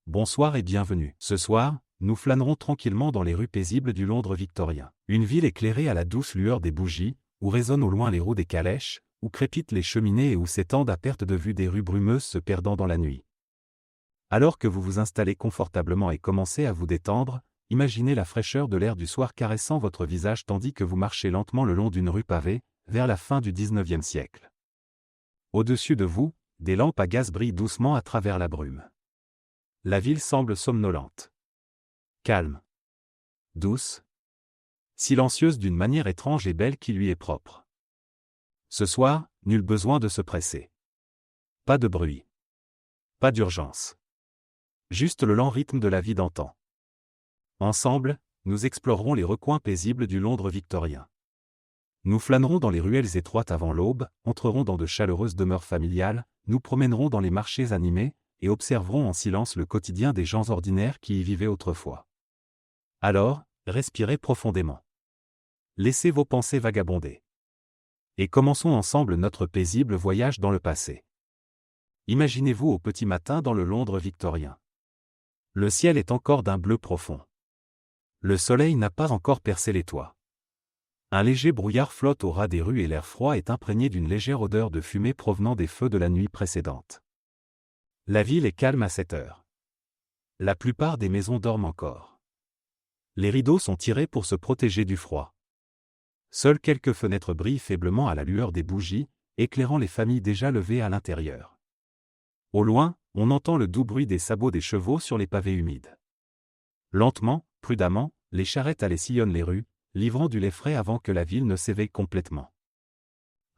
Bonsoir et bienvenue. Ce soir, nous flânerons tranquillement dans les rues paisibles du Londres victorien. Une ville éclairée à la douce lueur des bougies, où résonnent au loin les roues des calèches, où crépitent les cheminées et où s'étendent à perte de vue des rues brumeuses se perdant dans la nuit. Alors que vous vous installez confortablement et commencez à vous détendre, imaginez la fraîcheur de l'air du soir caressant votre visage tandis que vous marchez lentement le long d'une rue pavée, vers la fin du XIXe siècle. Au-dessus de vous, des lampes à gaz brillent doucement à travers la brume. La ville semble somnolente. Calme. Douce. Silencieuse d'une manière étrange et belle qui lui est propre. Ce soir, nul besoin de se presser. Pas de bruit. Pas d'urgence. Juste le lent rythme de la vie d'antan. Ensemble, nous explorerons les recoins paisibles du Londres victorien. Nous flânerons dans les ruelles étroites avant l'aube, entrerons dans de chaleureuses demeures familiales, nous promènerons dans les marchés animés, et observerons en silence le quotidien des gens ordinaires qui y vivaient autrefois. Alors, respirez profondément. Laissez vos pensées vagabonder. Et commençons ensemble notre paisible voyage dans le passé. Imaginez-vous au petit matin dans le Londres victorien. Le ciel est encore d'un bleu profond. Le soleil n'a pas encore percé les toits. Un léger brouillard flotte au ras des rues et l'air froid est imprégné d'une légère odeur de fumée provenant des feux de la nuit précédente. La ville est calme à cette heure. La plupart des maisons dorment encore. Les rideaux sont tirés pour se protéger du froid. Seules quelques fenêtres brillent faiblement à la lueur des bougies, éclairant les familles déjà levées à l'intérieur. Au loin, on entend le doux bruit des sabots des chevaux sur les pavés humides. Lentement, prudemment, les charrettes allées sillonnent les rues, livrant du lait frais avant que la ville ne s'éveille complètement.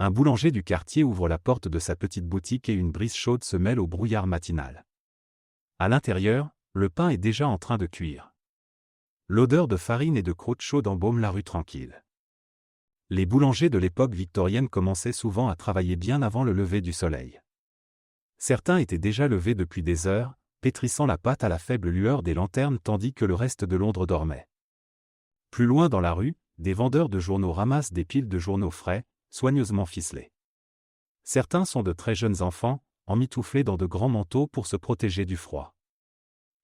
Un boulanger du quartier ouvre la porte de sa petite boutique et une brise chaude se mêle au brouillard matinal. À l'intérieur, le pain est déjà en train de cuire. L'odeur de farine et de croûte chaude embaume la rue tranquille. Les boulangers de l'époque victorienne commençaient souvent à travailler bien avant le lever du soleil. Certains étaient déjà levés depuis des heures, pétrissant la pâte à la faible lueur des lanternes tandis que le reste de Londres dormait. Plus loin dans la rue, des vendeurs de journaux ramassent des piles de journaux frais, soigneusement ficelés. Certains sont de très jeunes enfants, emmitouflés dans de grands manteaux pour se protéger du froid.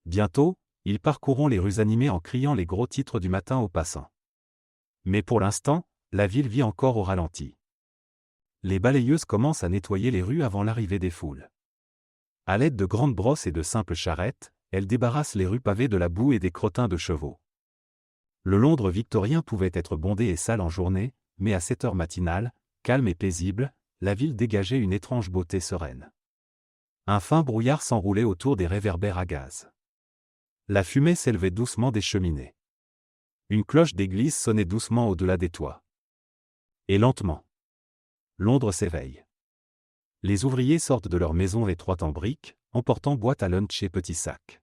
Bientôt, ils parcourront les rues animées en criant les gros titres du matin aux passants. Mais pour l'instant, la ville vit encore au ralenti. Les balayeuses commencent à nettoyer les rues avant l'arrivée des foules. À l'aide de grandes brosses et de simples charrettes, elles débarrassent les rues pavées de la boue et des crottins de chevaux. Le Londres victorien pouvait être bondé et sale en journée, mais à cette heure matinale, calme et paisible, la ville dégageait une étrange beauté sereine. Un fin brouillard s'enroulait autour des réverbères à gaz. La fumée s'élevait doucement des cheminées. Une cloche d'église sonnait doucement au-delà des toits. Et lentement, Londres s'éveille. Les ouvriers sortent de leurs maisons étroites en briques, emportant boîtes à lunch et petits sacs.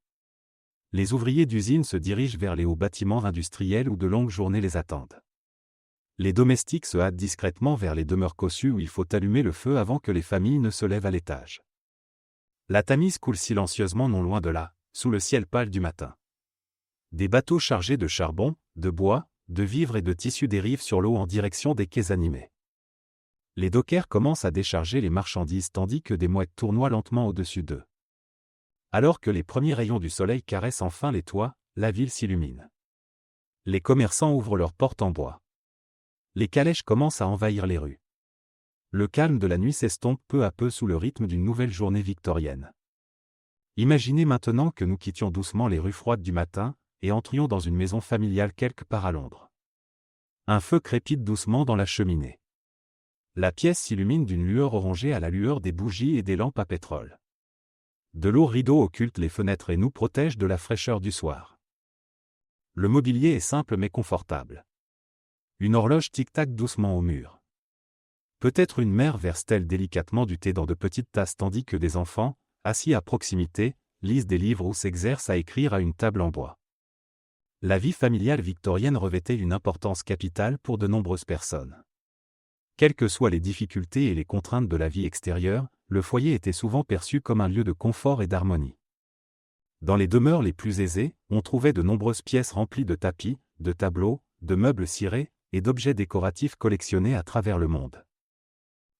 Les ouvriers d'usine se dirigent vers les hauts bâtiments industriels où de longues journées les attendent. Les domestiques se hâtent discrètement vers les demeures cossues où il faut allumer le feu avant que les familles ne se lèvent à l'étage. La Tamise coule silencieusement non loin de là, sous le ciel pâle du matin. Des bateaux chargés de charbon, de bois, de vivres et de tissus dérivent sur l'eau en direction des quais animés. Les dockers commencent à décharger les marchandises tandis que des mouettes tournoient lentement au-dessus d'eux. Alors que les premiers rayons du soleil caressent enfin les toits, la ville s'illumine. Les commerçants ouvrent leurs portes en bois. Les calèches commencent à envahir les rues. Le calme de la nuit s'estompe peu à peu sous le rythme d'une nouvelle journée victorienne. Imaginez maintenant que nous quittions doucement les rues froides du matin, et entrions dans une maison familiale quelque part à Londres. Un feu crépite doucement dans la cheminée. La pièce s'illumine d'une lueur orangée à la lueur des bougies et des lampes à pétrole. De lourds rideaux occultent les fenêtres et nous protègent de la fraîcheur du soir. Le mobilier est simple mais confortable. Une horloge tic-tac doucement au mur. Peut-être une mère verse-t-elle délicatement du thé dans de petites tasses tandis que des enfants, assis à proximité, lisent des livres ou s'exercent à écrire à une table en bois. La vie familiale victorienne revêtait une importance capitale pour de nombreuses personnes. Quelles que soient les difficultés et les contraintes de la vie extérieure, le foyer était souvent perçu comme un lieu de confort et d'harmonie. Dans les demeures les plus aisées, on trouvait de nombreuses pièces remplies de tapis, de tableaux, de meubles cirés, et d'objets décoratifs collectionnés à travers le monde.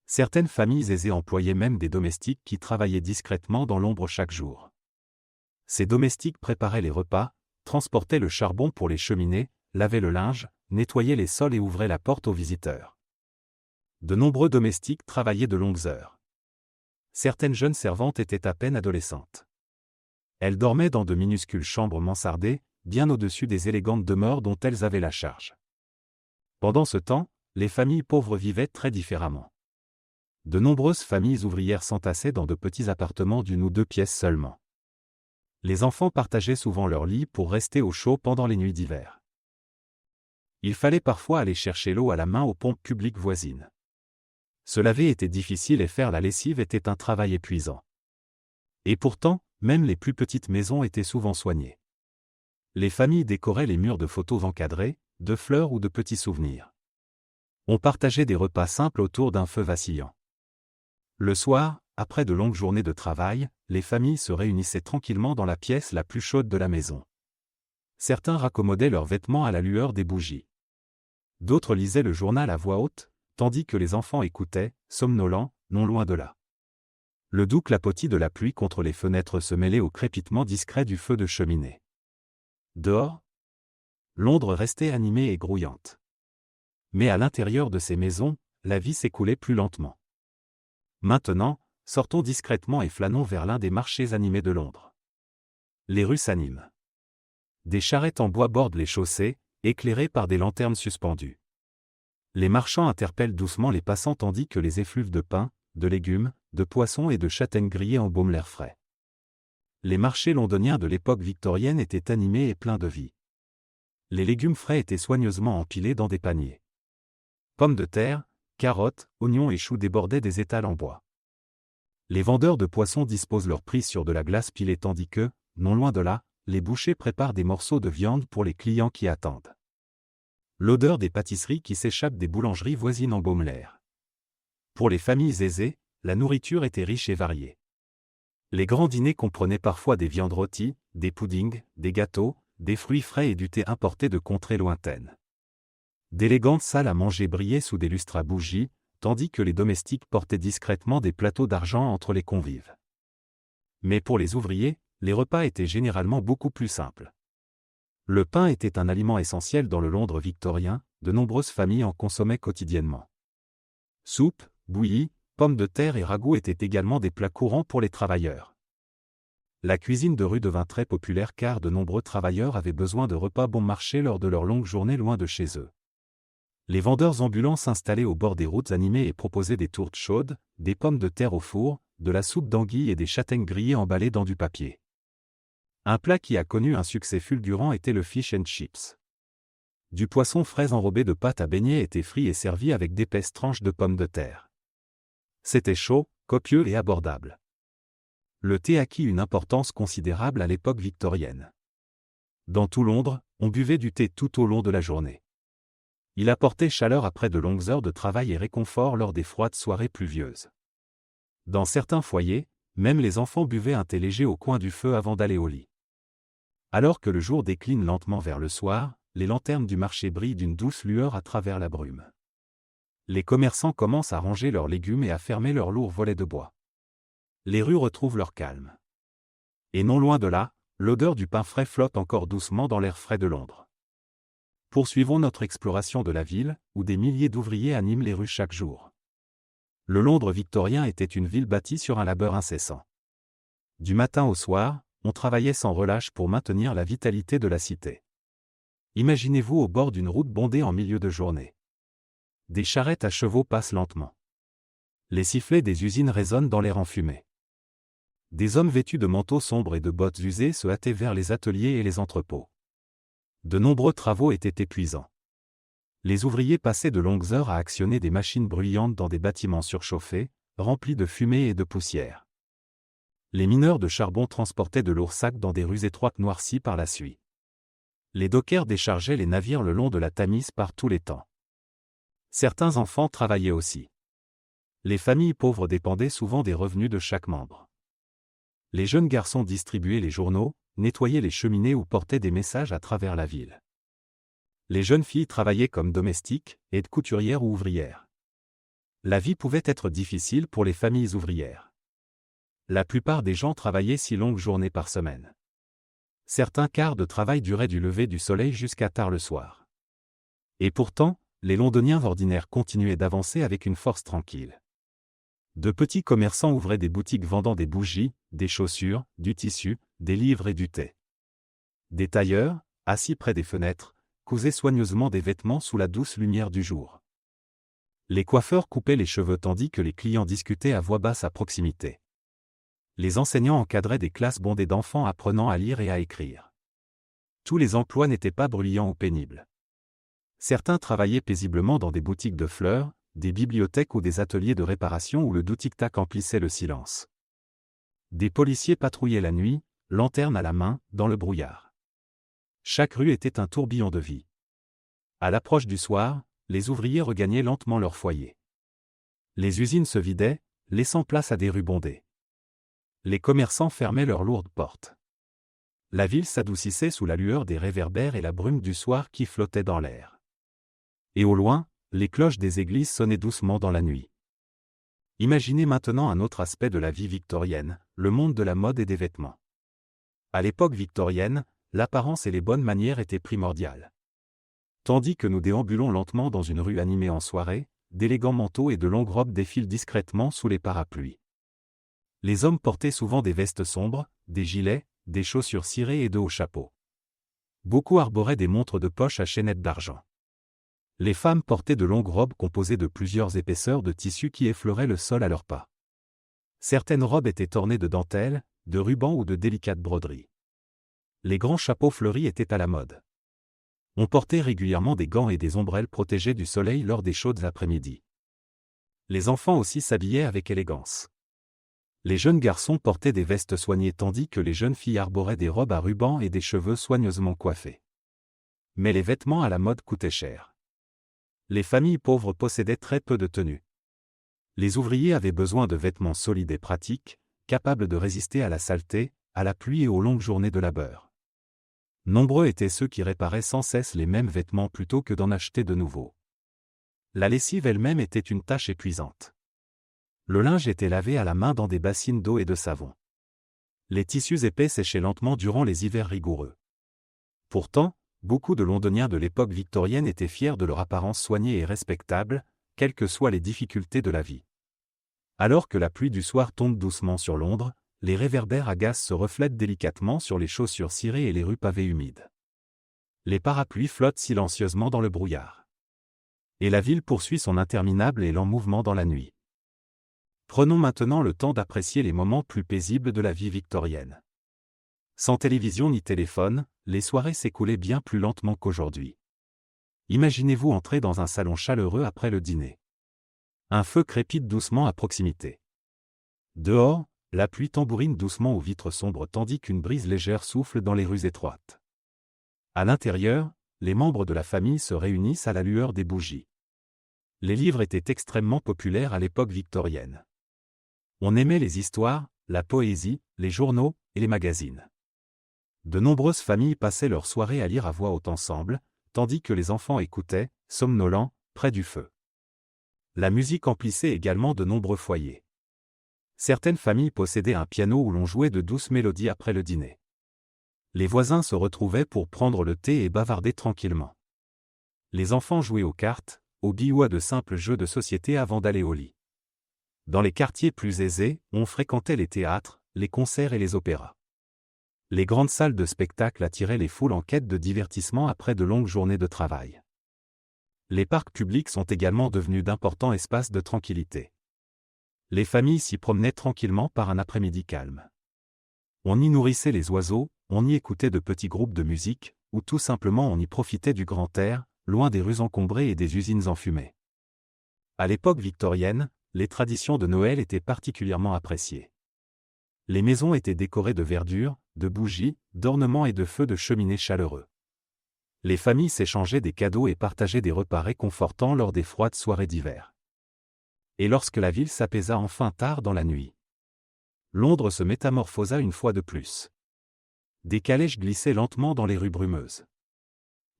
Certaines familles aisées employaient même des domestiques qui travaillaient discrètement dans l'ombre chaque jour. Ces domestiques préparaient les repas, transportaient le charbon pour les cheminées, lavaient le linge, nettoyaient les sols et ouvraient la porte aux visiteurs. De nombreux domestiques travaillaient de longues heures. Certaines jeunes servantes étaient à peine adolescentes. Elles dormaient dans de minuscules chambres mansardées, bien au-dessus des élégantes demeures dont elles avaient la charge. Pendant ce temps, les familles pauvres vivaient très différemment. De nombreuses familles ouvrières s'entassaient dans de petits appartements d'une ou deux pièces seulement. Les enfants partageaient souvent leur lit pour rester au chaud pendant les nuits d'hiver. Il fallait parfois aller chercher l'eau à la main aux pompes publiques voisines. Se laver était difficile et faire la lessive était un travail épuisant. Et pourtant, même les plus petites maisons étaient souvent soignées. Les familles décoraient les murs de photos encadrées, de fleurs ou de petits souvenirs. On partageait des repas simples autour d'un feu vacillant. Le soir, après de longues journées de travail, les familles se réunissaient tranquillement dans la pièce la plus chaude de la maison. Certains raccommodaient leurs vêtements à la lueur des bougies. D'autres lisaient le journal à voix haute, tandis que les enfants écoutaient, somnolents, non loin de là. Le doux clapotis de la pluie contre les fenêtres se mêlait au crépitement discret du feu de cheminée. Dehors, Londres restait animée et grouillante. Mais à l'intérieur de ces maisons, la vie s'écoulait plus lentement. Maintenant, sortons discrètement et flânons vers l'un des marchés animés de Londres. Les rues s'animent. Des charrettes en bois bordent les chaussées, éclairées par des lanternes suspendues. Les marchands interpellent doucement les passants tandis que les effluves de pain, de légumes, de poissons et de châtaignes grillées embaument l'air frais. Les marchés londoniens de l'époque victorienne étaient animés et pleins de vie. Les légumes frais étaient soigneusement empilés dans des paniers. Pommes de terre, carottes, oignons et choux débordaient des étals en bois. Les vendeurs de poissons disposent leurs prix sur de la glace pilée tandis que, non loin de là, les bouchers préparent des morceaux de viande pour les clients qui attendent. L'odeur des pâtisseries qui s'échappent des boulangeries voisines embaume l'air. Pour les familles aisées, la nourriture était riche et variée. Les grands dîners comprenaient parfois des viandes rôties, des puddings, des gâteaux, des fruits frais et du thé importé de contrées lointaines. D'élégantes salles à manger brillaient sous des lustres à bougies, tandis que les domestiques portaient discrètement des plateaux d'argent entre les convives. Mais pour les ouvriers, les repas étaient généralement beaucoup plus simples. Le pain était un aliment essentiel dans le Londres victorien, de nombreuses familles en consommaient quotidiennement. Soupe, bouillie, pommes de terre et ragoûts étaient également des plats courants pour les travailleurs. La cuisine de rue devint très populaire car de nombreux travailleurs avaient besoin de repas bon marché lors de leurs longues journées loin de chez eux. Les vendeurs ambulants s'installaient au bord des routes animées et proposaient des tourtes chaudes, des pommes de terre au four, de la soupe d'anguille et des châtaignes grillées emballées dans du papier. Un plat qui a connu un succès fulgurant était le fish and chips. Du poisson frais enrobé de pâte à beignet était frit et servi avec d'épaisses tranches de pommes de terre. C'était chaud, copieux et abordable. Le thé acquit une importance considérable à l'époque victorienne. Dans tout Londres, on buvait du thé tout au long de la journée. Il apportait chaleur après de longues heures de travail et réconfort lors des froides soirées pluvieuses. Dans certains foyers, même les enfants buvaient un thé léger au coin du feu avant d'aller au lit. Alors que le jour décline lentement vers le soir, les lanternes du marché brillent d'une douce lueur à travers la brume. Les commerçants commencent à ranger leurs légumes et à fermer leurs lourds volets de bois. Les rues retrouvent leur calme. Et non loin de là, l'odeur du pain frais flotte encore doucement dans l'air frais de Londres. Poursuivons notre exploration de la ville, où des milliers d'ouvriers animent les rues chaque jour. Le Londres victorien était une ville bâtie sur un labeur incessant. Du matin au soir, on travaillait sans relâche pour maintenir la vitalité de la cité. Imaginez-vous au bord d'une route bondée en milieu de journée. Des charrettes à chevaux passent lentement. Les sifflets des usines résonnent dans l'air enfumé. Des hommes vêtus de manteaux sombres et de bottes usées se hâtaient vers les ateliers et les entrepôts. De nombreux travaux étaient épuisants. Les ouvriers passaient de longues heures à actionner des machines bruyantes dans des bâtiments surchauffés, remplis de fumée et de poussière. Les mineurs de charbon transportaient de lourds sacs dans des rues étroites noircies par la suie. Les dockers déchargeaient les navires le long de la Tamise par tous les temps. Certains enfants travaillaient aussi. Les familles pauvres dépendaient souvent des revenus de chaque membre. Les jeunes garçons distribuaient les journaux, nettoyaient les cheminées ou portaient des messages à travers la ville. Les jeunes filles travaillaient comme domestiques, aides-couturières ou ouvrières. La vie pouvait être difficile pour les familles ouvrières. La plupart des gens travaillaient 6 longues journées par semaine. Certains quarts de travail duraient du lever du soleil jusqu'à tard le soir. Et pourtant, les Londoniens ordinaires continuaient d'avancer avec une force tranquille. De petits commerçants ouvraient des boutiques vendant des bougies, des chaussures, du tissu, des livres et du thé. Des tailleurs, assis près des fenêtres, cousaient soigneusement des vêtements sous la douce lumière du jour. Les coiffeurs coupaient les cheveux tandis que les clients discutaient à voix basse à proximité. Les enseignants encadraient des classes bondées d'enfants apprenant à lire et à écrire. Tous les emplois n'étaient pas bruyants ou pénibles. Certains travaillaient paisiblement dans des boutiques de fleurs, des bibliothèques ou des ateliers de réparation où le doux tic-tac emplissait le silence. Des policiers patrouillaient la nuit, lanterne à la main, dans le brouillard. Chaque rue était un tourbillon de vie. À l'approche du soir, les ouvriers regagnaient lentement leur foyer. Les usines se vidaient, laissant place à des rues bondées. Les commerçants fermaient leurs lourdes portes. La ville s'adoucissait sous la lueur des réverbères et la brume du soir qui flottait dans l'air. Et au loin, les cloches des églises sonnaient doucement dans la nuit. Imaginez maintenant un autre aspect de la vie victorienne, le monde de la mode et des vêtements. À l'époque victorienne, l'apparence et les bonnes manières étaient primordiales. Tandis que nous déambulons lentement dans une rue animée en soirée, d'élégants manteaux et de longues robes défilent discrètement sous les parapluies. Les hommes portaient souvent des vestes sombres, des gilets, des chaussures cirées et de hauts chapeaux. Beaucoup arboraient des montres de poche à chaînettes d'argent. Les femmes portaient de longues robes composées de plusieurs épaisseurs de tissu qui effleuraient le sol à leurs pas. Certaines robes étaient ornées de dentelles, de rubans ou de délicates broderies. Les grands chapeaux fleuris étaient à la mode. On portait régulièrement des gants et des ombrelles protégées du soleil lors des chaudes après-midi. Les enfants aussi s'habillaient avec élégance. Les jeunes garçons portaient des vestes soignées tandis que les jeunes filles arboraient des robes à rubans et des cheveux soigneusement coiffés. Mais les vêtements à la mode coûtaient cher. Les familles pauvres possédaient très peu de tenues. Les ouvriers avaient besoin de vêtements solides et pratiques, capables de résister à la saleté, à la pluie et aux longues journées de labeur. Nombreux étaient ceux qui réparaient sans cesse les mêmes vêtements plutôt que d'en acheter de nouveaux. La lessive elle-même était une tâche épuisante. Le linge était lavé à la main dans des bassines d'eau et de savon. Les tissus épais séchaient lentement durant les hivers rigoureux. Pourtant, beaucoup de Londoniens de l'époque victorienne étaient fiers de leur apparence soignée et respectable, quelles que soient les difficultés de la vie. Alors que la pluie du soir tombe doucement sur Londres, les réverbères agaces se reflètent délicatement sur les chaussures cirées et les rues pavées humides. Les parapluies flottent silencieusement dans le brouillard. Et la ville poursuit son interminable et lent mouvement dans la nuit. Prenons maintenant le temps d'apprécier les moments plus paisibles de la vie victorienne. Sans télévision ni téléphone, les soirées s'écoulaient bien plus lentement qu'aujourd'hui. Imaginez-vous entrer dans un salon chaleureux après le dîner. Un feu crépite doucement à proximité. Dehors, la pluie tambourine doucement aux vitres sombres tandis qu'une brise légère souffle dans les rues étroites. À l'intérieur, les membres de la famille se réunissent à la lueur des bougies. Les livres étaient extrêmement populaires à l'époque victorienne. On aimait les histoires, la poésie, les journaux et les magazines. De nombreuses familles passaient leurs soirées à lire à voix haute ensemble, tandis que les enfants écoutaient, somnolents, près du feu. La musique emplissait également de nombreux foyers. Certaines familles possédaient un piano où l'on jouait de douces mélodies après le dîner. Les voisins se retrouvaient pour prendre le thé et bavarder tranquillement. Les enfants jouaient aux cartes, aux billes ou à de simples jeux de société avant d'aller au lit. Dans les quartiers plus aisés, on fréquentait les théâtres, les concerts et les opéras. Les grandes salles de spectacle attiraient les foules en quête de divertissement après de longues journées de travail. Les parcs publics sont également devenus d'importants espaces de tranquillité. Les familles s'y promenaient tranquillement par un après-midi calme. On y nourrissait les oiseaux, on y écoutait de petits groupes de musique, ou tout simplement on y profitait du grand air, loin des rues encombrées et des usines enfumées. À l'époque victorienne, les traditions de Noël étaient particulièrement appréciées. Les maisons étaient décorées de verdure, de bougies, d'ornements et de feux de cheminée chaleureux. Les familles s'échangeaient des cadeaux et partageaient des repas réconfortants lors des froides soirées d'hiver. Et lorsque la ville s'apaisa enfin tard dans la nuit, Londres se métamorphosa une fois de plus. Des calèches glissaient lentement dans les rues brumeuses.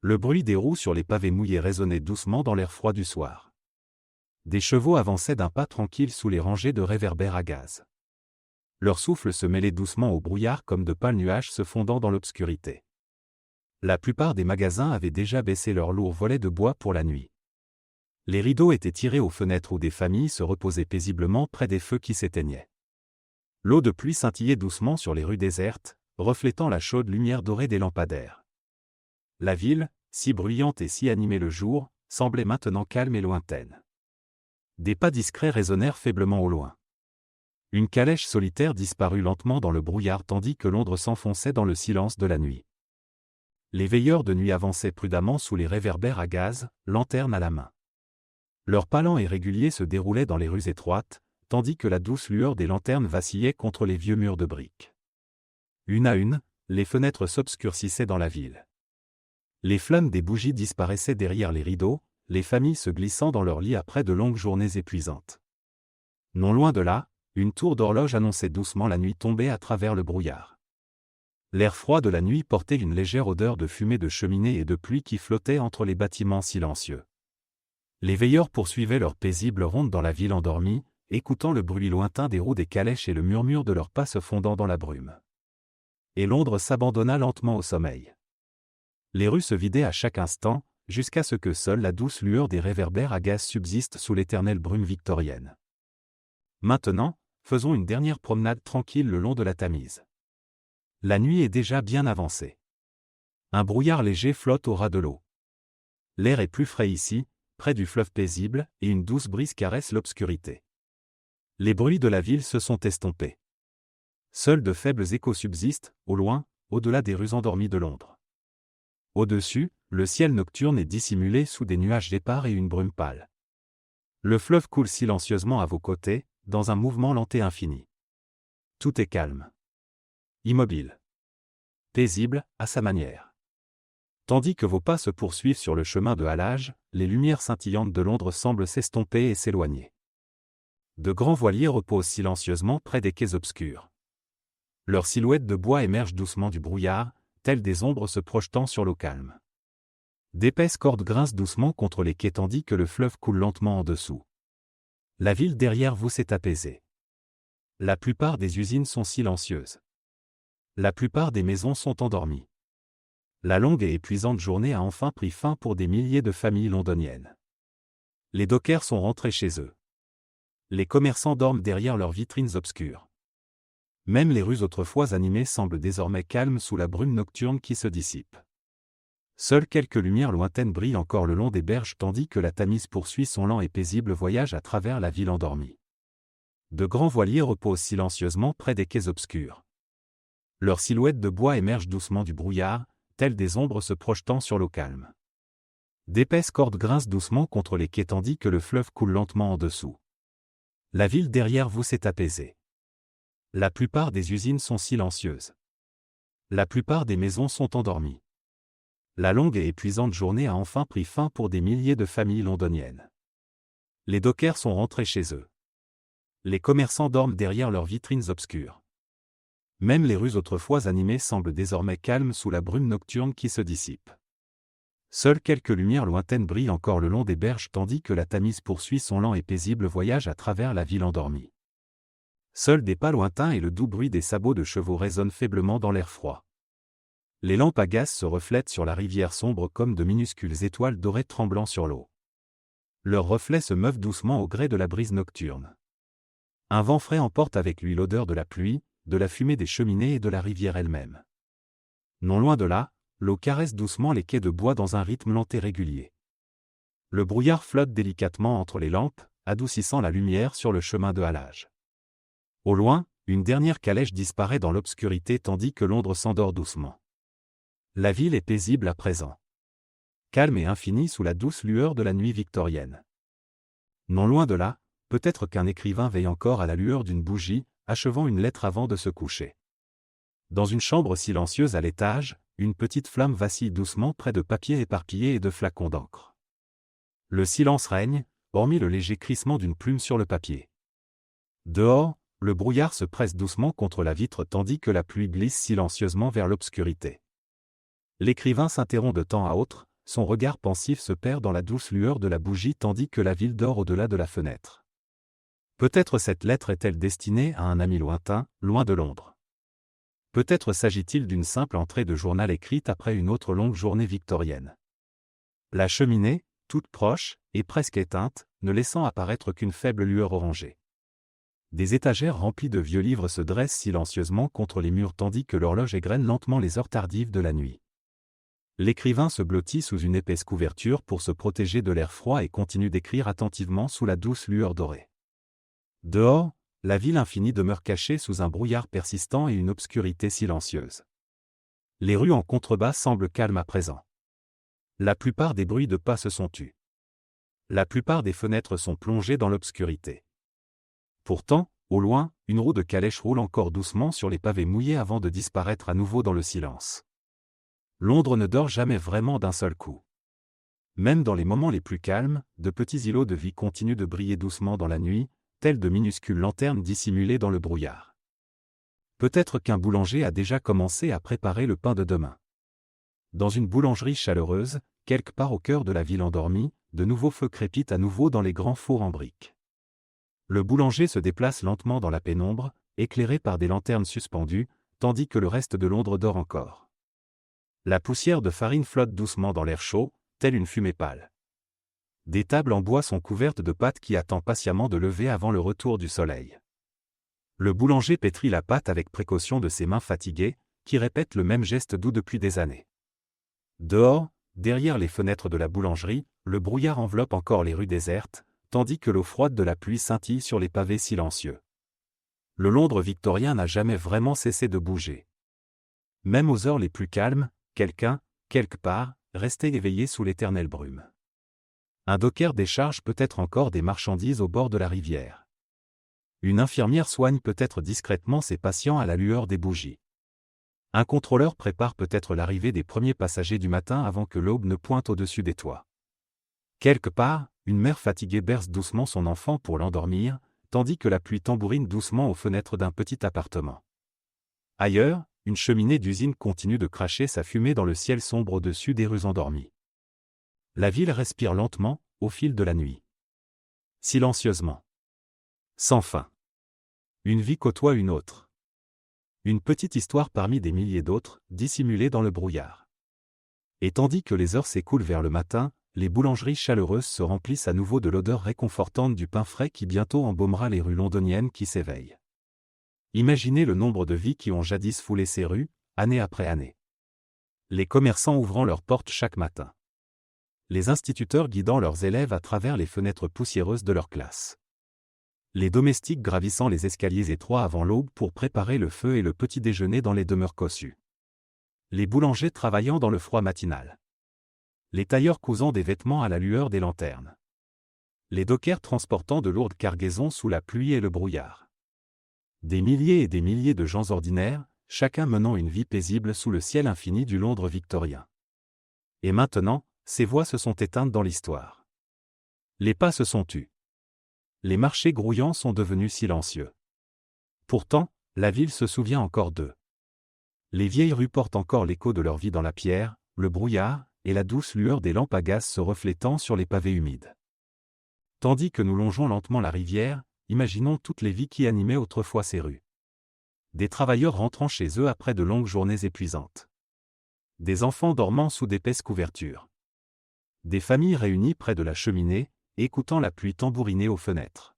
Le bruit des roues sur les pavés mouillés résonnait doucement dans l'air froid du soir. Des chevaux avançaient d'un pas tranquille sous les rangées de réverbères à gaz. Leur souffle se mêlait doucement au brouillard comme de pâles nuages se fondant dans l'obscurité. La plupart des magasins avaient déjà baissé leurs lourds volets de bois pour la nuit. Les rideaux étaient tirés aux fenêtres où des familles se reposaient paisiblement près des feux qui s'éteignaient. L'eau de pluie scintillait doucement sur les rues désertes, reflétant la chaude lumière dorée des lampadaires. La ville, si bruyante et si animée le jour, semblait maintenant calme et lointaine. Des pas discrets résonnèrent faiblement au loin. Une calèche solitaire disparut lentement dans le brouillard tandis que Londres s'enfonçait dans le silence de la nuit. Les veilleurs de nuit avançaient prudemment sous les réverbères à gaz, lanterne à la main. Leurs pas lents et réguliers se déroulaient dans les rues étroites, tandis que la douce lueur des lanternes vacillait contre les vieux murs de briques. Une à une, les fenêtres s'obscurcissaient dans la ville. Les flammes des bougies disparaissaient derrière les rideaux, les familles se glissant dans leurs lits après de longues journées épuisantes. Non loin de là, une tour d'horloge annonçait doucement la nuit tombée à travers le brouillard. L'air froid de la nuit portait une légère odeur de fumée de cheminée et de pluie qui flottait entre les bâtiments silencieux. Les veilleurs poursuivaient leur paisible ronde dans la ville endormie, écoutant le bruit lointain des roues des calèches et le murmure de leurs pas se fondant dans la brume. Et Londres s'abandonna lentement au sommeil. Les rues se vidaient à chaque instant, jusqu'à ce que seule la douce lueur des réverbères à gaz subsiste sous l'éternelle brume victorienne. Maintenant, faisons une dernière promenade tranquille le long de la Tamise. La nuit est déjà bien avancée. Un brouillard léger flotte au ras de l'eau. L'air est plus frais ici, près du fleuve paisible, et une douce brise caresse l'obscurité. Les bruits de la ville se sont estompés. Seuls de faibles échos subsistent, au loin, au-delà des rues endormies de Londres. Au-dessus, le ciel nocturne est dissimulé sous des nuages épars et une brume pâle. Le fleuve coule silencieusement à vos côtés, dans un mouvement lent et infini. Tout est calme. Immobile. Paisible, à sa manière. Tandis que vos pas se poursuivent sur le chemin de halage, les lumières scintillantes de Londres semblent s'estomper et s'éloigner. De grands voiliers reposent silencieusement près des quais obscurs. Leurs silhouettes de bois émergent doucement du brouillard, telles des ombres se projetant sur l'eau calme. D'épaisses cordes grincent doucement contre les quais tandis que le fleuve coule lentement en dessous. La ville derrière vous s'est apaisée. La plupart des usines sont silencieuses. La plupart des maisons sont endormies. La longue et épuisante journée a enfin pris fin pour des milliers de familles londoniennes. Les dockers sont rentrés chez eux. Les commerçants dorment derrière leurs vitrines obscures. Même les rues autrefois animées semblent désormais calmes sous la brume nocturne qui se dissipe. Seules quelques lumières lointaines brillent encore le long des berges tandis que la Tamise poursuit son lent et paisible voyage à travers la ville endormie. De grands voiliers reposent silencieusement près des quais obscurs. Leurs silhouettes de bois émergent doucement du brouillard, telles des ombres se projetant sur l'eau calme. D'épaisses cordes grincent doucement contre les quais tandis que le fleuve coule lentement en dessous. La ville derrière vous s'est apaisée. La plupart des usines sont silencieuses. La plupart des maisons sont endormies. La longue et épuisante journée a enfin pris fin pour des milliers de familles londoniennes. Les dockers sont rentrés chez eux. Les commerçants dorment derrière leurs vitrines obscures. Même les rues autrefois animées semblent désormais calmes sous la brume nocturne qui se dissipe. Seules quelques lumières lointaines brillent encore le long des berges tandis que la Tamise poursuit son lent et paisible voyage à travers la ville endormie. Seuls des pas lointains et le doux bruit des sabots de chevaux résonnent faiblement dans l'air froid. Les lampes à gaz se reflètent sur la rivière sombre comme de minuscules étoiles dorées tremblant sur l'eau. Leurs reflets se meuvent doucement au gré de la brise nocturne. Un vent frais emporte avec lui l'odeur de la pluie, de la fumée des cheminées et de la rivière elle-même. Non loin de là, l'eau caresse doucement les quais de bois dans un rythme lent et régulier. Le brouillard flotte délicatement entre les lampes, adoucissant la lumière sur le chemin de halage. Au loin, une dernière calèche disparaît dans l'obscurité tandis que Londres s'endort doucement. La ville est paisible à présent. Calme et infinie sous la douce lueur de la nuit victorienne. Non loin de là, peut-être qu'un écrivain veille encore à la lueur d'une bougie, achevant une lettre avant de se coucher. Dans une chambre silencieuse à l'étage, une petite flamme vacille doucement près de papiers éparpillés et de flacons d'encre. Le silence règne, hormis le léger crissement d'une plume sur le papier. Dehors, le brouillard se presse doucement contre la vitre tandis que la pluie glisse silencieusement vers l'obscurité. L'écrivain s'interrompt de temps à autre, son regard pensif se perd dans la douce lueur de la bougie tandis que la ville dort au-delà de la fenêtre. Peut-être cette lettre est-elle destinée à un ami lointain, loin de Londres. Peut-être s'agit-il d'une simple entrée de journal écrite après une autre longue journée victorienne. La cheminée, toute proche, et presque éteinte, ne laissant apparaître qu'une faible lueur orangée. Des étagères remplies de vieux livres se dressent silencieusement contre les murs tandis que l'horloge égrène lentement les heures tardives de la nuit. L'écrivain se blottit sous une épaisse couverture pour se protéger de l'air froid et continue d'écrire attentivement sous la douce lueur dorée. Dehors, la ville infinie demeure cachée sous un brouillard persistant et une obscurité silencieuse. Les rues en contrebas semblent calmes à présent. La plupart des bruits de pas se sont tus. La plupart des fenêtres sont plongées dans l'obscurité. Pourtant, au loin, une roue de calèche roule encore doucement sur les pavés mouillés avant de disparaître à nouveau dans le silence. Londres ne dort jamais vraiment d'un seul coup. Même dans les moments les plus calmes, de petits îlots de vie continuent de briller doucement dans la nuit, tels de minuscules lanternes dissimulées dans le brouillard. Peut-être qu'un boulanger a déjà commencé à préparer le pain de demain. Dans une boulangerie chaleureuse, quelque part au cœur de la ville endormie, de nouveaux feux crépitent à nouveau dans les grands fours en briques. Le boulanger se déplace lentement dans la pénombre, éclairé par des lanternes suspendues, tandis que le reste de Londres dort encore. La poussière de farine flotte doucement dans l'air chaud, telle une fumée pâle. Des tables en bois sont couvertes de pâte qui attend patiemment de lever avant le retour du soleil. Le boulanger pétrit la pâte avec précaution de ses mains fatiguées, qui répètent le même geste doux depuis des années. Dehors, derrière les fenêtres de la boulangerie, le brouillard enveloppe encore les rues désertes, tandis que l'eau froide de la pluie scintille sur les pavés silencieux. Le Londres victorien n'a jamais vraiment cessé de bouger. Même aux heures les plus calmes, quelqu'un, quelque part, restait éveillé sous l'éternelle brume. Un docker décharge peut-être encore des marchandises au bord de la rivière. Une infirmière soigne peut-être discrètement ses patients à la lueur des bougies. Un contrôleur prépare peut-être l'arrivée des premiers passagers du matin avant que l'aube ne pointe au-dessus des toits. Quelque part, une mère fatiguée berce doucement son enfant pour l'endormir, tandis que la pluie tambourine doucement aux fenêtres d'un petit appartement. Ailleurs, une cheminée d'usine continue de cracher sa fumée dans le ciel sombre au-dessus des rues endormies. La ville respire lentement, au fil de la nuit. Silencieusement. Sans fin. Une vie côtoie une autre. Une petite histoire parmi des milliers d'autres, dissimulée dans le brouillard. Et tandis que les heures s'écoulent vers le matin, les boulangeries chaleureuses se remplissent à nouveau de l'odeur réconfortante du pain frais qui bientôt embaumera les rues londoniennes qui s'éveillent. Imaginez le nombre de vies qui ont jadis foulé ces rues, année après année. Les commerçants ouvrant leurs portes chaque matin. Les instituteurs guidant leurs élèves à travers les fenêtres poussiéreuses de leur classe. Les domestiques gravissant les escaliers étroits avant l'aube pour préparer le feu et le petit déjeuner dans les demeures cossues. Les boulangers travaillant dans le froid matinal. Les tailleurs cousant des vêtements à la lueur des lanternes. Les dockers transportant de lourdes cargaisons sous la pluie et le brouillard. Des milliers et des milliers de gens ordinaires, chacun menant une vie paisible sous le ciel infini du Londres victorien. Et maintenant, ces voix se sont éteintes dans l'histoire. Les pas se sont tus. Les marchés grouillants sont devenus silencieux. Pourtant, la ville se souvient encore d'eux. Les vieilles rues portent encore l'écho de leur vie dans la pierre, le brouillard, et la douce lueur des lampes à gaz se reflétant sur les pavés humides. Tandis que nous longeons lentement la rivière, imaginons toutes les vies qui animaient autrefois ces rues. Des travailleurs rentrant chez eux après de longues journées épuisantes. Des enfants dormant sous d'épaisses couvertures. Des familles réunies près de la cheminée, écoutant la pluie tambouriner aux fenêtres.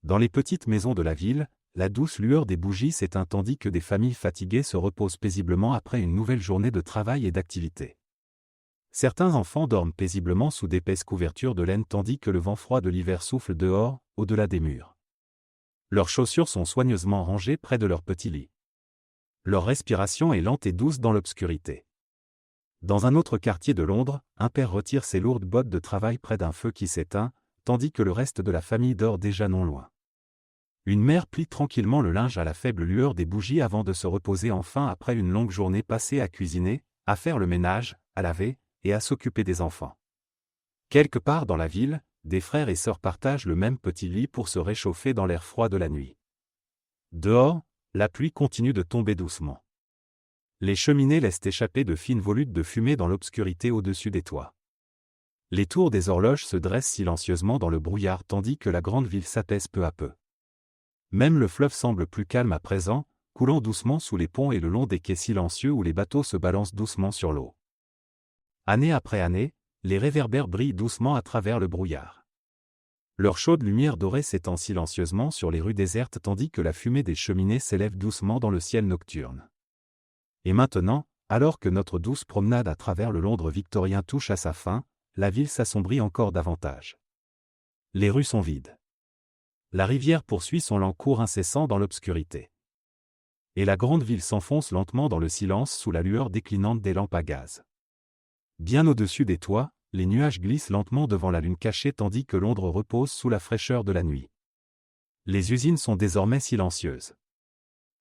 Dans les petites maisons de la ville, la douce lueur des bougies s'éteint tandis que des familles fatiguées se reposent paisiblement après une nouvelle journée de travail et d'activité. Certains enfants dorment paisiblement sous d'épaisses couvertures de laine tandis que le vent froid de l'hiver souffle dehors, au-delà des murs. Leurs chaussures sont soigneusement rangées près de leur petit lit. Leur respiration est lente et douce dans l'obscurité. Dans un autre quartier de Londres, un père retire ses lourdes bottes de travail près d'un feu qui s'éteint, tandis que le reste de la famille dort déjà non loin. Une mère plie tranquillement le linge à la faible lueur des bougies avant de se reposer enfin après une longue journée passée à cuisiner, à faire le ménage, à laver, et à s'occuper des enfants. Quelque part dans la ville, des frères et sœurs partagent le même petit lit pour se réchauffer dans l'air froid de la nuit. Dehors, la pluie continue de tomber doucement. Les cheminées laissent échapper de fines volutes de fumée dans l'obscurité au-dessus des toits. Les tours des horloges se dressent silencieusement dans le brouillard tandis que la grande ville s'apaise peu à peu. Même le fleuve semble plus calme à présent, coulant doucement sous les ponts et le long des quais silencieux où les bateaux se balancent doucement sur l'eau. Année après année, les réverbères brillent doucement à travers le brouillard. Leur chaude lumière dorée s'étend silencieusement sur les rues désertes tandis que la fumée des cheminées s'élève doucement dans le ciel nocturne. Et maintenant, alors que notre douce promenade à travers le Londres victorien touche à sa fin, la ville s'assombrit encore davantage. Les rues sont vides. La rivière poursuit son lent cours incessant dans l'obscurité. Et la grande ville s'enfonce lentement dans le silence sous la lueur déclinante des lampes à gaz. Bien au-dessus des toits, les nuages glissent lentement devant la lune cachée tandis que Londres repose sous la fraîcheur de la nuit. Les usines sont désormais silencieuses.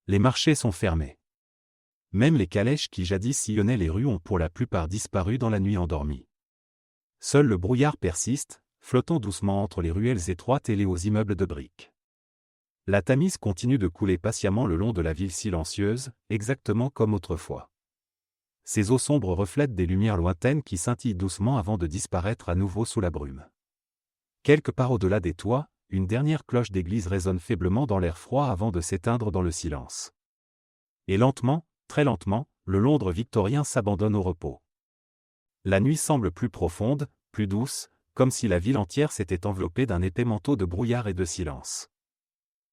Les marchés sont fermés. Même les calèches qui jadis sillonnaient les rues ont pour la plupart disparu dans la nuit endormie. Seul le brouillard persiste, flottant doucement entre les ruelles étroites et les hauts immeubles de briques. La Tamise continue de couler patiemment le long de la ville silencieuse, exactement comme autrefois. Ses eaux sombres reflètent des lumières lointaines qui scintillent doucement avant de disparaître à nouveau sous la brume. Quelque part au-delà des toits, une dernière cloche d'église résonne faiblement dans l'air froid avant de s'éteindre dans le silence. Et lentement, très lentement, le Londres victorien s'abandonne au repos. La nuit semble plus profonde, plus douce, comme si la ville entière s'était enveloppée d'un épais manteau de brouillard et de silence.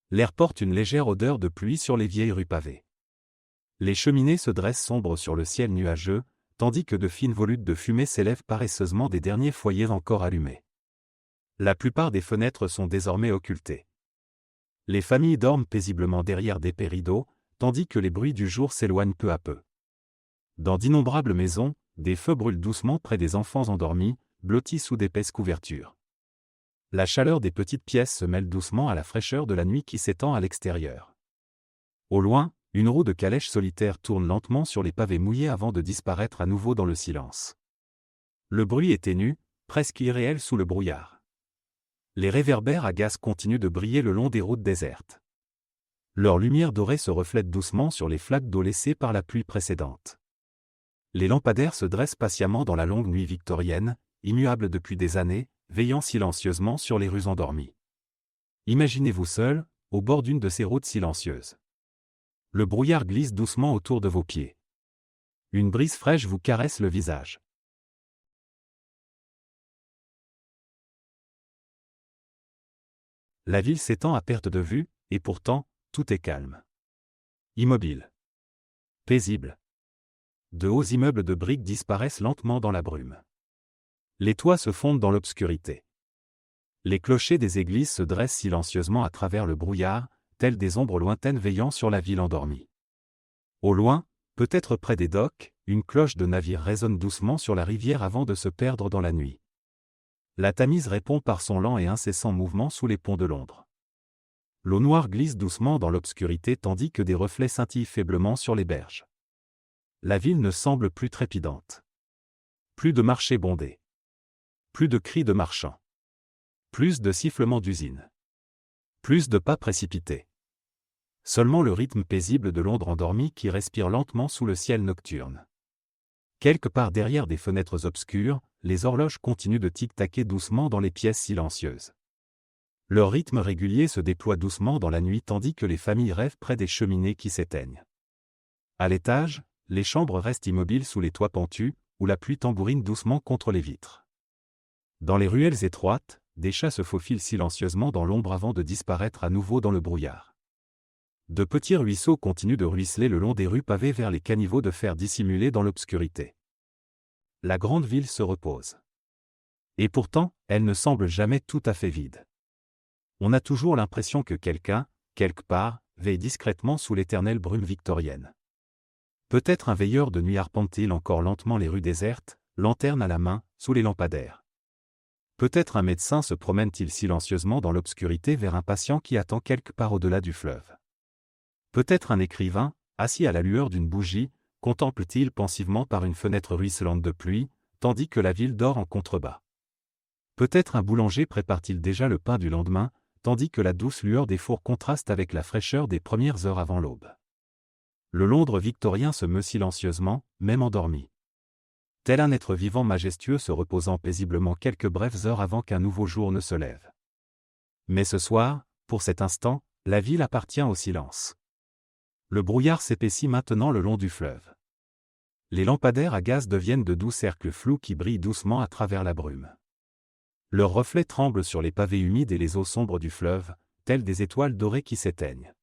L'air porte une légère odeur de pluie sur les vieilles rues pavées. Les cheminées se dressent sombres sur le ciel nuageux, tandis que de fines volutes de fumée s'élèvent paresseusement des derniers foyers encore allumés. La plupart des fenêtres sont désormais occultées. Les familles dorment paisiblement derrière d'épais rideaux, tandis que les bruits du jour s'éloignent peu à peu. Dans d'innombrables maisons, des feux brûlent doucement près des enfants endormis, blottis sous d'épaisses couvertures. La chaleur des petites pièces se mêle doucement à la fraîcheur de la nuit qui s'étend à l'extérieur. Au loin, une roue de calèche solitaire tourne lentement sur les pavés mouillés avant de disparaître à nouveau dans le silence. Le bruit est ténu, presque irréel sous le brouillard. Les réverbères à gaz continuent de briller le long des routes désertes. Leur lumière dorée se reflète doucement sur les flaques d'eau laissées par la pluie précédente. Les lampadaires se dressent patiemment dans la longue nuit victorienne, immuables depuis des années, veillant silencieusement sur les rues endormies. Imaginez-vous seul, au bord d'une de ces routes silencieuses. Le brouillard glisse doucement autour de vos pieds. Une brise fraîche vous caresse le visage. La ville s'étend à perte de vue, et pourtant, tout est calme. Immobile. Paisible. De hauts immeubles de briques disparaissent lentement dans la brume. Les toits se fondent dans l'obscurité. Les clochers des églises se dressent silencieusement à travers le brouillard, telles des ombres lointaines veillant sur la ville endormie. Au loin, peut-être près des docks, une cloche de navire résonne doucement sur la rivière avant de se perdre dans la nuit. La Tamise répond par son lent et incessant mouvement sous les ponts de Londres. L'eau noire glisse doucement dans l'obscurité tandis que des reflets scintillent faiblement sur les berges. La ville ne semble plus trépidante. Plus de marchés bondés. Plus de cris de marchands. Plus de sifflements d'usines. Plus de pas précipités. Seulement le rythme paisible de Londres endormie qui respire lentement sous le ciel nocturne. Quelque part derrière des fenêtres obscures, les horloges continuent de tic-taquer doucement dans les pièces silencieuses. Leur rythme régulier se déploie doucement dans la nuit tandis que les familles rêvent près des cheminées qui s'éteignent. À l'étage, les chambres restent immobiles sous les toits pentus, où la pluie tambourine doucement contre les vitres. Dans les ruelles étroites, des chats se faufilent silencieusement dans l'ombre avant de disparaître à nouveau dans le brouillard. De petits ruisseaux continuent de ruisseler le long des rues pavées vers les caniveaux de fer dissimulés dans l'obscurité. La grande ville se repose. Et pourtant, elle ne semble jamais tout à fait vide. On a toujours l'impression que quelqu'un, quelque part, veille discrètement sous l'éternelle brume victorienne. Peut-être un veilleur de nuit arpente-t-il encore lentement les rues désertes, lanterne à la main, sous les lampadaires. Peut-être un médecin se promène-t-il silencieusement dans l'obscurité vers un patient qui attend quelque part au-delà du fleuve. Peut-être un écrivain, assis à la lueur d'une bougie, contemple-t-il pensivement par une fenêtre ruisselante de pluie, tandis que la ville dort en contrebas. Peut-être un boulanger prépare-t-il déjà le pain du lendemain, tandis que la douce lueur des fours contraste avec la fraîcheur des premières heures avant l'aube. Le Londres victorien se meut silencieusement, même endormi. tel un être vivant majestueux se reposant paisiblement quelques brèves heures avant qu'un nouveau jour ne se lève. Mais ce soir, pour cet instant, la ville appartient au silence. Le brouillard s'épaissit maintenant le long du fleuve. Les lampadaires à gaz deviennent de doux cercles flous qui brillent doucement à travers la brume. Leurs reflets tremblent sur les pavés humides et les eaux sombres du fleuve, telles des étoiles dorées qui s'éteignent.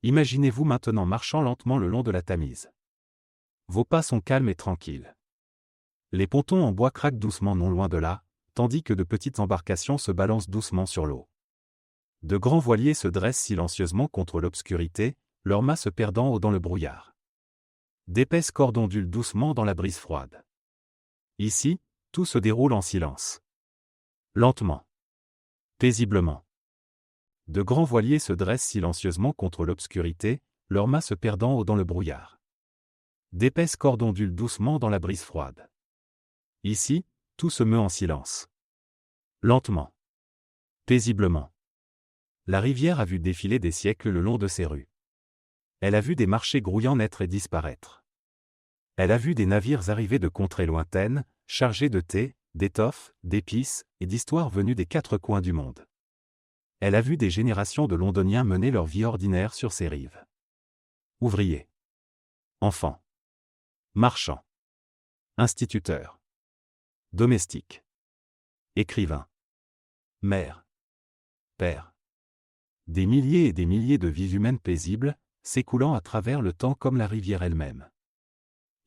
Imaginez-vous maintenant marchant lentement le long de la Tamise. Vos pas sont calmes et tranquilles. Les pontons en bois craquent doucement non loin de là, tandis que de petites embarcations se balancent doucement sur l'eau. De grands voiliers se dressent silencieusement contre l'obscurité, leurs mâts se perdant dans le brouillard. D'épaisses cordes ondulent doucement dans la brise froide. Ici, tout se déroule en silence. Lentement. Paisiblement. De grands voiliers se dressent silencieusement contre l'obscurité, leurs mâts se perdant dans le brouillard. D'épaisses cordes ondulent doucement dans la brise froide. Ici, tout se meut en silence. Lentement. Paisiblement. La rivière a vu défiler des siècles le long de ses rues. Elle a vu des marchés grouillants naître et disparaître. Elle a vu des navires arriver de contrées lointaines, chargés de thé, d'étoffes, d'épices et d'histoires venues des quatre coins du monde. Elle a vu des générations de Londoniens mener leur vie ordinaire sur ses rives. Ouvriers. Enfants. Marchands. Instituteurs. Domestiques. Écrivains. Mères. Pères. Des milliers et des milliers de vies humaines paisibles, s'écoulant à travers le temps comme la rivière elle-même.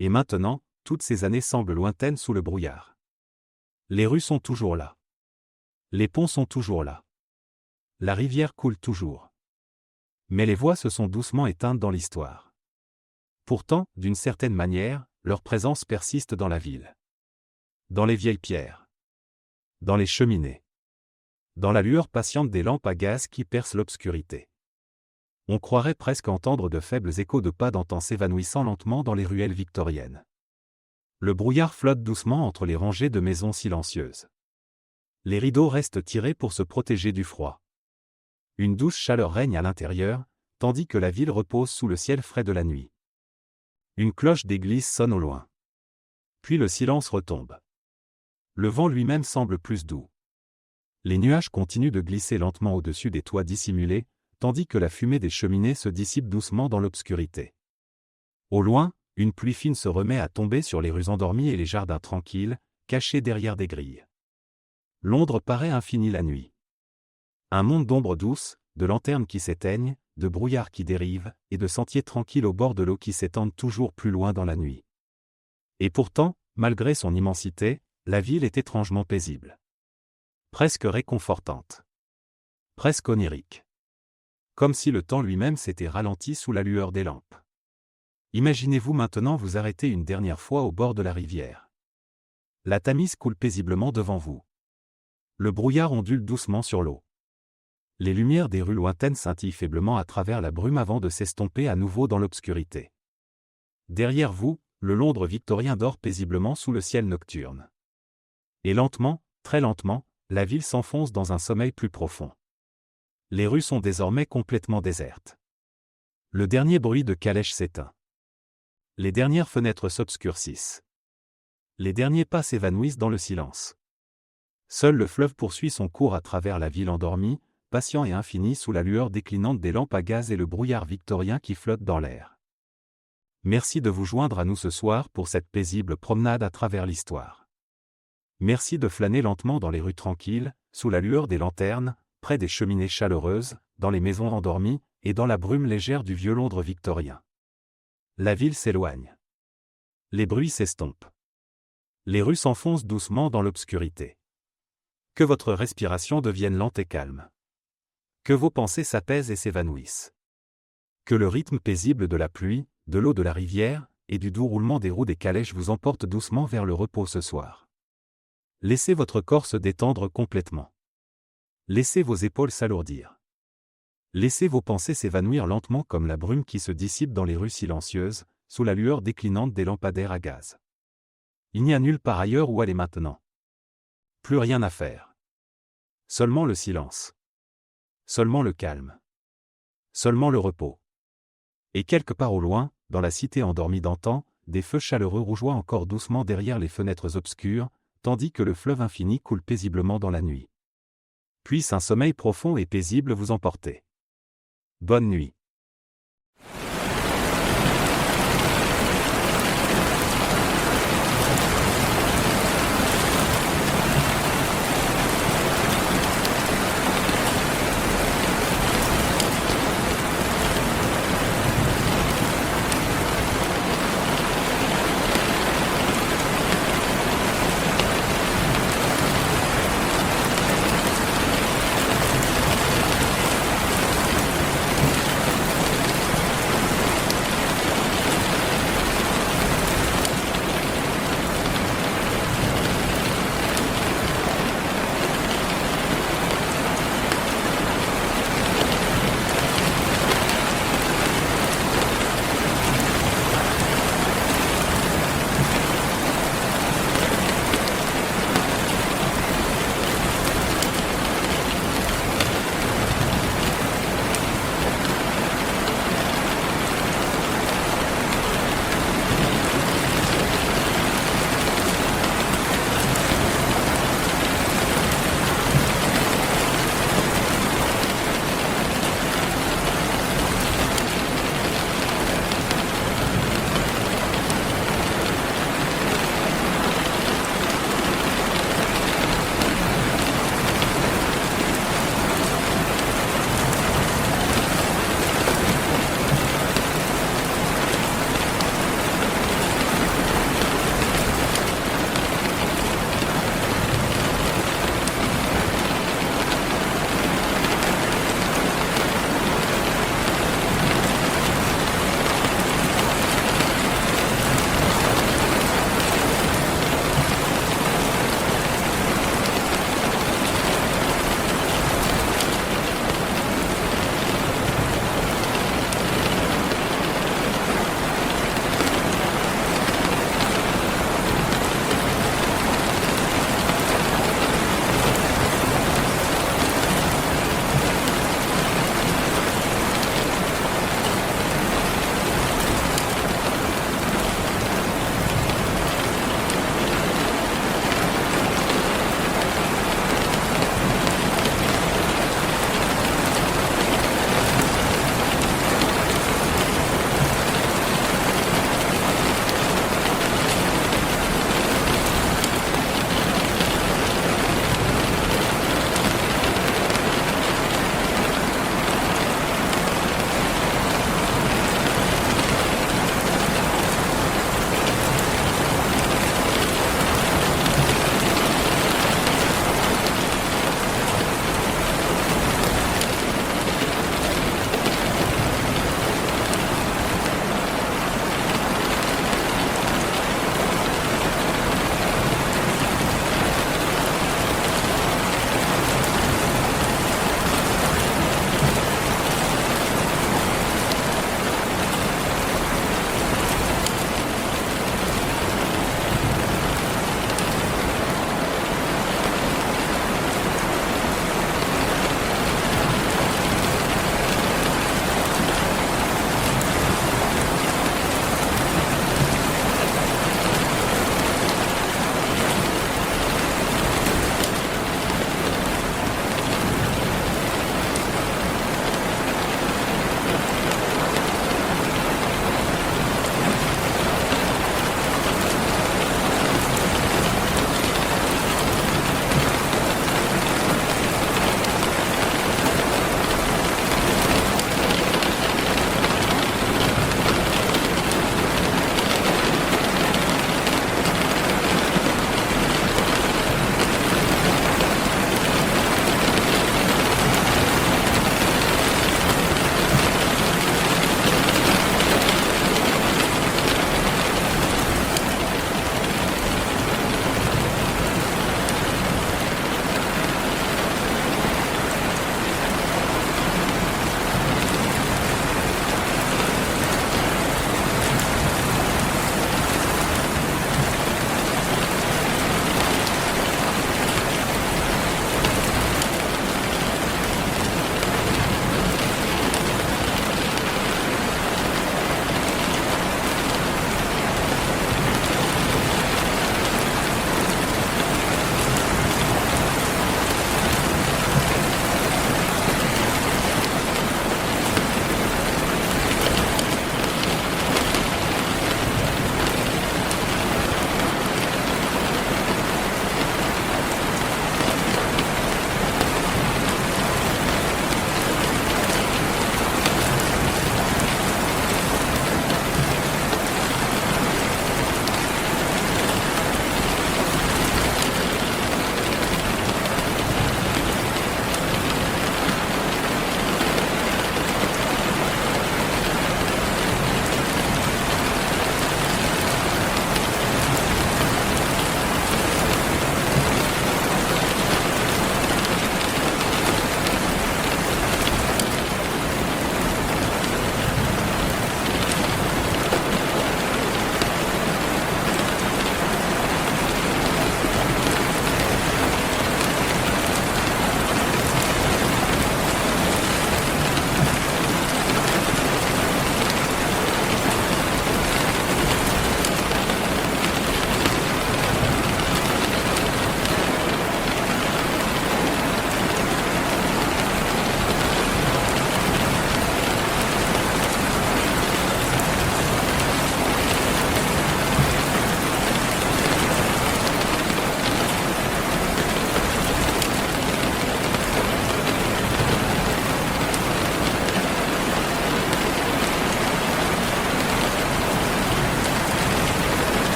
Et maintenant, toutes ces années semblent lointaines sous le brouillard. Les rues sont toujours là. Les ponts sont toujours là. La rivière coule toujours. Mais les voix se sont doucement éteintes dans l'histoire. Pourtant, d'une certaine manière, leur présence persiste dans la ville. Dans les vieilles pierres. Dans les cheminées. Dans la lueur patiente des lampes à gaz qui percent l'obscurité. On croirait presque entendre de faibles échos de pas d'antan s'évanouissant lentement dans les ruelles victoriennes. Le brouillard flotte doucement entre les rangées de maisons silencieuses. Les rideaux restent tirés pour se protéger du froid. Une douce chaleur règne à l'intérieur, tandis que la ville repose sous le ciel frais de la nuit. Une cloche d'église sonne au loin. Puis le silence retombe. Le vent lui-même semble plus doux. Les nuages continuent de glisser lentement au-dessus des toits dissimulés, tandis que la fumée des cheminées se dissipe doucement dans l'obscurité. Au loin, une pluie fine se remet à tomber sur les rues endormies et les jardins tranquilles, cachés derrière des grilles. Londres paraît infinie la nuit. Un monde d'ombres douces, de lanternes qui s'éteignent, de brouillards qui dérivent, et de sentiers tranquilles au bord de l'eau qui s'étendent toujours plus loin dans la nuit. Et pourtant, malgré son immensité, la ville est étrangement paisible. Presque réconfortante. Presque onirique. Comme si le temps lui-même s'était ralenti sous la lueur des lampes. Imaginez-vous maintenant vous arrêter une dernière fois au bord de la rivière. La Tamise coule paisiblement devant vous. Le brouillard ondule doucement sur l'eau. Les lumières des rues lointaines scintillent faiblement à travers la brume avant de s'estomper à nouveau dans l'obscurité. Derrière vous, le Londres victorien dort paisiblement sous le ciel nocturne. Et lentement, très lentement, la ville s'enfonce dans un sommeil plus profond. Les rues sont désormais complètement désertes. Le dernier bruit de calèche s'éteint. Les dernières fenêtres s'obscurcissent. Les derniers pas s'évanouissent dans le silence. Seul le fleuve poursuit son cours à travers la ville endormie, patient et infini sous la lueur déclinante des lampes à gaz et le brouillard victorien qui flotte dans l'air. Merci de vous joindre à nous ce soir pour cette paisible promenade à travers l'histoire. Merci de flâner lentement dans les rues tranquilles, sous la lueur des lanternes, près des cheminées chaleureuses, dans les maisons endormies, et dans la brume légère du vieux Londres victorien. La ville s'éloigne. Les bruits s'estompent. Les rues s'enfoncent doucement dans l'obscurité. Que votre respiration devienne lente et calme. Que vos pensées s'apaisent et s'évanouissent. Que le rythme paisible de la pluie, de l'eau de la rivière, et du doux roulement des roues des calèches vous emporte doucement vers le repos ce soir. Laissez votre corps se détendre complètement. Laissez vos épaules s'alourdir. Laissez vos pensées s'évanouir lentement comme la brume qui se dissipe dans les rues silencieuses, sous la lueur déclinante des lampadaires à gaz. Il n'y a nulle part ailleurs où aller maintenant. Plus rien à faire. Seulement le silence. Seulement le calme. Seulement le repos. Et quelque part au loin, dans la cité endormie d'antan, des feux chaleureux rougeoient encore doucement derrière les fenêtres obscures, tandis que le fleuve infini coule paisiblement dans la nuit. Puisse un sommeil profond et paisible vous emporter. Bonne nuit.